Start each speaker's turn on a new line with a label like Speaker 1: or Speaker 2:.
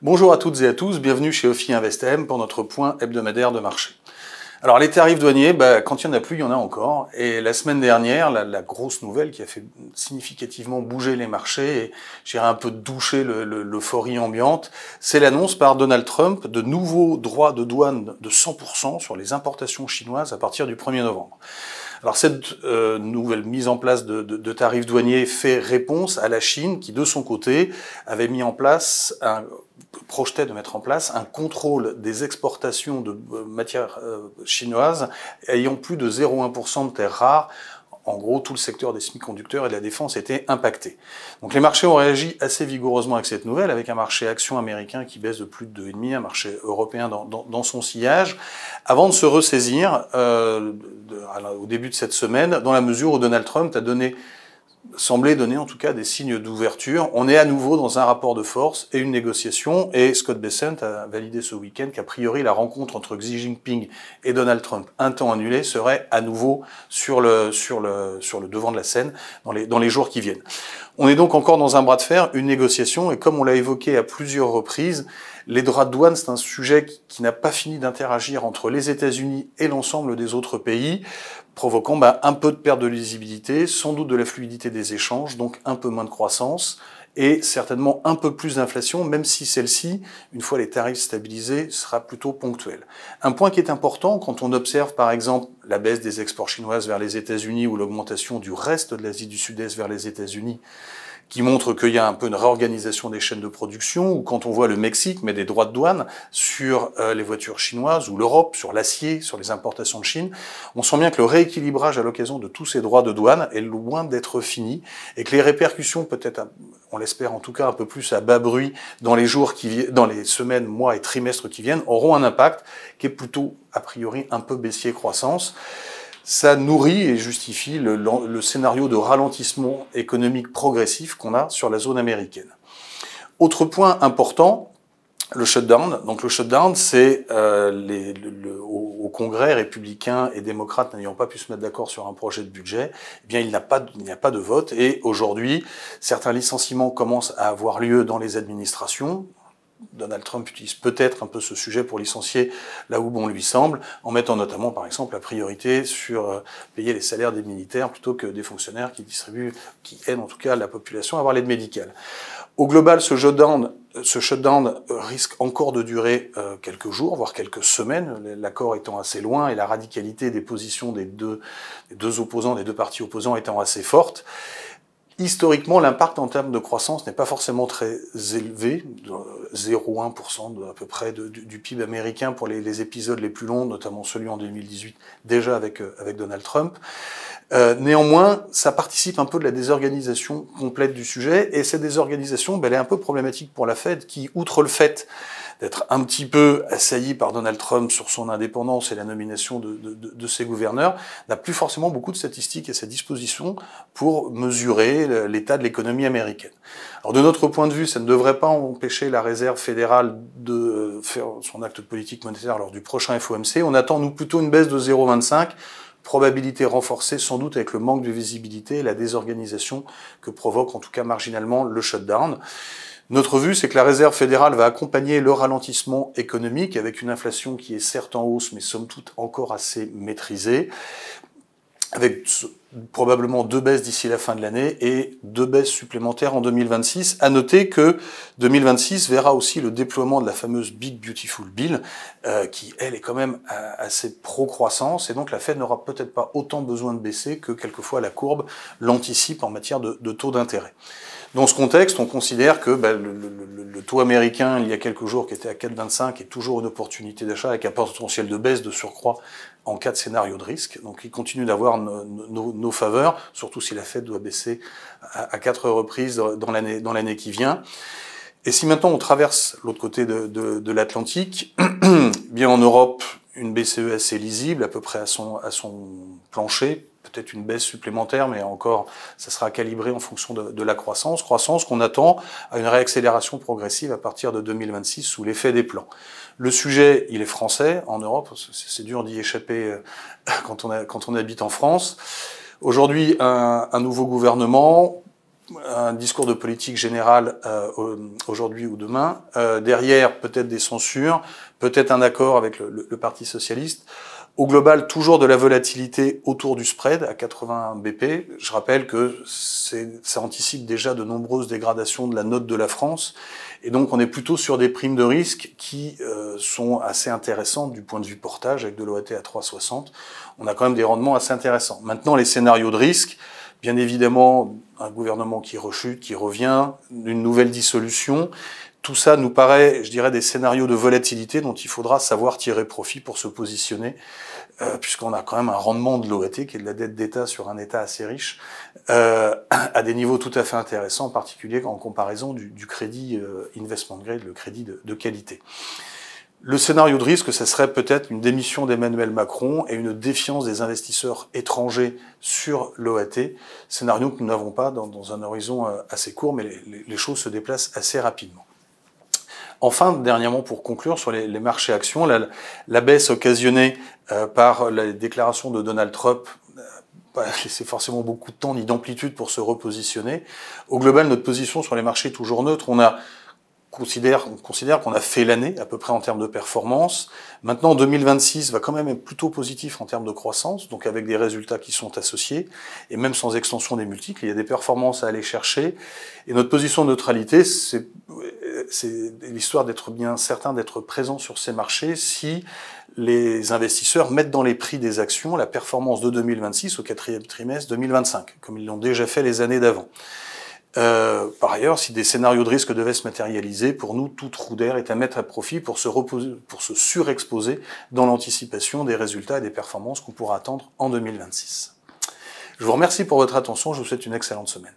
Speaker 1: Bonjour à toutes et à tous, bienvenue chez Ophi Invest-M pour notre point hebdomadaire de marché. Alors les tarifs douaniers, quand il n'y en a plus, il y en a encore. Et la semaine dernière, la grosse nouvelle qui a fait significativement bouger les marchés et j'irais un peu doucher l'euphorie ambiante, c'est l'annonce par Donald Trump de nouveaux droits de douane de 100% sur les importations chinoises à partir du 1er novembre. Alors cette nouvelle mise en place de tarifs douaniers fait réponse à la Chine qui, de son côté, avait mis en place projetait de mettre en place un contrôle des exportations de matières chinoises ayant plus de 0,1% de terres rares. En gros, tout le secteur des semi-conducteurs et de la défense était impacté. Donc les marchés ont réagi assez vigoureusement avec cette nouvelle, avec un marché action américain qui baisse de plus de 2,5%, un marché européen dans son sillage, avant de se ressaisir au début de cette semaine, dans la mesure où Donald Trump semblait donner en tout cas des signes d'ouverture. On est à nouveau dans un rapport de force et une négociation, et Scott Bessent a validé ce week-end qu'a priori la rencontre entre Xi Jinping et Donald Trump, un temps annulé, serait à nouveau sur le devant de la scène dans les jours qui viennent. On est donc encore dans un bras de fer, une négociation, et comme on l'a évoqué à plusieurs reprises, les droits de douane, c'est un sujet qui n'a pas fini d'interagir entre les États-Unis et l'ensemble des autres pays, provoquant un peu de perte de lisibilité, sans doute de la fluidité des échanges, donc un peu moins de croissance, et certainement un peu plus d'inflation, même si celle-ci, une fois les tarifs stabilisés, sera plutôt ponctuelle. Un point qui est important quand on observe par exemple la baisse des exports chinoises vers les États-Unis ou l'augmentation du reste de l'Asie du Sud-Est vers les États-Unis, qui montre qu'il y a un peu une réorganisation des chaînes de production, ou quand on voit le Mexique met des droits de douane sur les voitures chinoises, ou l'Europe sur l'acier, sur les importations de Chine, on sent bien que le rééquilibrage à l'occasion de tous ces droits de douane est loin d'être fini, et que les répercussions, peut-être, on l'espère en tout cas un peu plus à bas bruit, dans les semaines, mois et trimestres qui viennent, auront un impact qui est plutôt, a priori, un peu baissier croissance. Ça nourrit et justifie le scénario de ralentissement économique progressif qu'on a sur la zone américaine. Autre point important, le shutdown. Donc le shutdown, c'est au Congrès, républicains et démocrates n'ayant pas pu se mettre d'accord sur un projet de budget, eh bien il n'y a pas de vote. Et aujourd'hui, certains licenciements commencent à avoir lieu dans les administrations. Donald Trump utilise peut-être un peu ce sujet pour licencier là où bon lui semble, en mettant notamment, par exemple, la priorité sur payer les salaires des militaires plutôt que des fonctionnaires qui aident en tout cas la population à avoir l'aide médicale. Au global, ce shutdown risque encore de durer quelques jours, voire quelques semaines, l'accord étant assez loin et la radicalité des positions des deux partis opposants étant assez forte. Historiquement, l'impact en termes de croissance n'est pas forcément très élevé, 0,1% à peu près du PIB américain pour les épisodes les plus longs, notamment celui en 2018, déjà avec Donald Trump. Néanmoins, ça participe un peu de la désorganisation complète du sujet, et cette désorganisation, elle est un peu problématique pour la Fed, qui, outre le fait d'être un petit peu assailli par Donald Trump sur son indépendance et la nomination de ses gouverneurs, n'a plus forcément beaucoup de statistiques à sa disposition pour mesurer l'état de l'économie américaine. Alors de notre point de vue, ça ne devrait pas empêcher la Réserve fédérale de faire son acte de politique monétaire lors du prochain FOMC. On attend, nous, plutôt une baisse de 0,25, probabilité renforcée sans doute avec le manque de visibilité et la désorganisation que provoque en tout cas marginalement le shutdown. Notre vue, c'est que la Réserve fédérale va accompagner le ralentissement économique avec une inflation qui est certes en hausse, mais somme toute encore assez maîtrisée, avec probablement 2 baisses d'ici la fin de l'année et 2 baisses supplémentaires en 2026. À noter que 2026 verra aussi le déploiement de la fameuse Big Beautiful Bill, qui, elle, est quand même assez pro-croissance, et donc la Fed n'aura peut-être pas autant besoin de baisser que quelquefois la courbe l'anticipe en matière de taux d'intérêt. Dans ce contexte, on considère que le taux américain, il y a quelques jours, qui était à 4,25, est toujours une opportunité d'achat avec un potentiel de baisse de surcroît en cas de scénario de risque. Donc il continue d'avoir nos faveurs, surtout si la Fed doit baisser à 4 reprises dans l'année qui vient. Et si maintenant on traverse l'autre côté de l'Atlantique, bien en Europe, une BCE assez lisible, à peu près à son plancher, peut-être une baisse supplémentaire, mais encore, ça sera calibré en fonction de la croissance qu'on attend à une réaccélération progressive à partir de 2026 sous l'effet des plans. Le sujet, il est français en Europe, c'est dur d'y échapper quand on habite en France. Aujourd'hui, un nouveau gouvernement, un discours de politique générale aujourd'hui ou demain. Derrière, peut-être des censures, peut-être un accord avec le Parti socialiste. Au global, toujours de la volatilité autour du spread à 80 BP. Je rappelle que ça anticipe déjà de nombreuses dégradations de la note de la France. Et donc, on est plutôt sur des primes de risque qui sont assez intéressantes du point de vue portage, avec de l'OAT à 3,60. On a quand même des rendements assez intéressants. Maintenant, les scénarios de risque, bien évidemment, un gouvernement qui rechute, qui revient, une nouvelle dissolution. Tout ça nous paraît, je dirais, des scénarios de volatilité dont il faudra savoir tirer profit pour se positionner, puisqu'on a quand même un rendement de l'OAT, qui est de la dette d'État sur un État assez riche, à des niveaux tout à fait intéressants, en particulier en comparaison du crédit investment grade, le crédit de qualité. Le scénario de risque, ça serait peut-être une démission d'Emmanuel Macron et une défiance des investisseurs étrangers sur l'OAT, scénario que nous n'avons pas dans un horizon assez court, mais les choses se déplacent assez rapidement. Enfin, dernièrement, pour conclure sur les marchés actions, la baisse occasionnée par la déclaration de Donald Trump pas laissé forcément beaucoup de temps ni d'amplitude pour se repositionner. Au global, notre position sur les marchés est toujours neutre. On considère qu'on a fait l'année à peu près en termes de performance. Maintenant, 2026 va quand même être plutôt positif en termes de croissance, donc avec des résultats qui sont associés, et même sans extension des multiples, il y a des performances à aller chercher. Et notre position de neutralité, c'est l'histoire d'être bien certain d'être présent sur ces marchés si les investisseurs mettent dans les prix des actions la performance de 2026 au quatrième trimestre 2025, comme ils l'ont déjà fait les années d'avant. Par ailleurs, si des scénarios de risque devaient se matérialiser, pour nous, tout trou d'air est à mettre à profit pour se surexposer dans l'anticipation des résultats et des performances qu'on pourra attendre en 2026. Je vous remercie pour votre attention, je vous souhaite une excellente semaine.